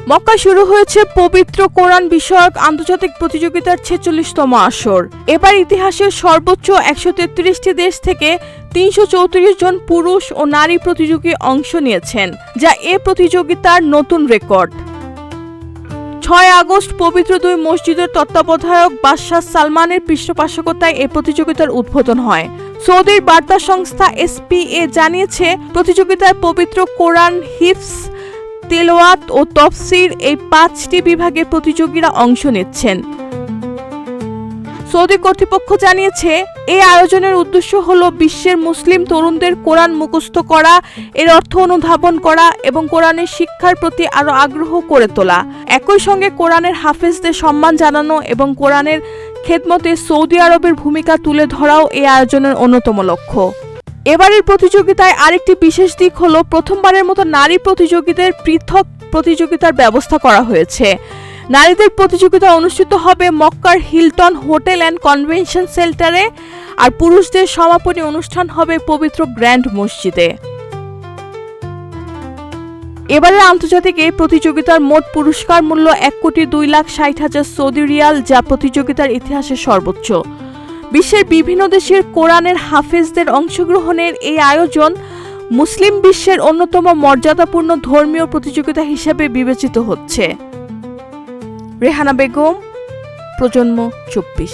মক্কায় শুরু হয়েছে পবিত্র কোরআন বিষয়ক আন্তর্জাতিক প্রতিযোগিতার 46তম আসর। এবার ইতিহাসের সর্বোচ্চ 133টি দেশ থেকে 334 জন পুরুষ ও নারী প্রতিযোগী অংশ নিয়েছেন, যা এ প্রতিযোগিতার নতুন রেকর্ড। 6 আগস্ট পবিত্র দুই মসজিদের তত্ত্বাবধায়ক বাদশাহ সালমানের পৃষ্ঠপোষকতায় এই প্রতিযোগিতার উদ্বোধন হয়। সৌদির বার্তা সংস্থা SPA জানিয়েছে, প্রতিযোগিতায় পবিত্র কোরআন হিফজ, তেলাওয়াত ও তাফসীর এই 5টি বিভাগের প্রতিযোগীরা অংশ নিচ্ছেন। সৌদি কর্তৃপক্ষ জানিয়েছে, এই আয়োজনের উদ্দেশ্য হল বিশ্বের মুসলিম তরুণদের কোরআন মুখস্থ করা, এর অর্থ অনুধাবন করা এবং কোরআনের শিক্ষার প্রতি আরও আগ্রহ করে তোলা। একই সঙ্গে কোরআনের হাফেজদের সম্মান জানানো এবং কোরআনের খেদমতে সৌদি আরবের ভূমিকা তুলে ধরাও এই আয়োজনের অন্যতম লক্ষ্য। এবারের প্রতিযোগিতায় আরেকটি বিশেষ দিক হলো, প্রথমবারের মতো নারী প্রতিযোগীদের পৃথক প্রতিযোগিতার ব্যবস্থা করা হয়েছে। নারীদের প্রতিযোগিতা অনুষ্ঠিত হবে মক্কার হিলটন হোটেল অ্যান্ড কনভেনশন সেন্টারে, আর পুরুষদের সমাপনী অনুষ্ঠান হবে পবিত্র গ্র্যান্ড মসজিদে। এবারের আন্তর্জাতিক এই প্রতিযোগিতার মোট পুরস্কার মূল্য 1,02,60,000 সৌদি রিয়াল, যা প্রতিযোগিতার ইতিহাসে সর্বোচ্চ। বিশ্বের বিভিন্ন দেশের কোরআনের হাফেজদের অংশগ্রহণের এই আয়োজন মুসলিম বিশ্বের অন্যতম মর্যাদাপূর্ণ ধর্মীয় প্রতিযোগিতা হিসেবে বিবেচিত হচ্ছে। রেহানা বেগম, প্রজন্ম 24।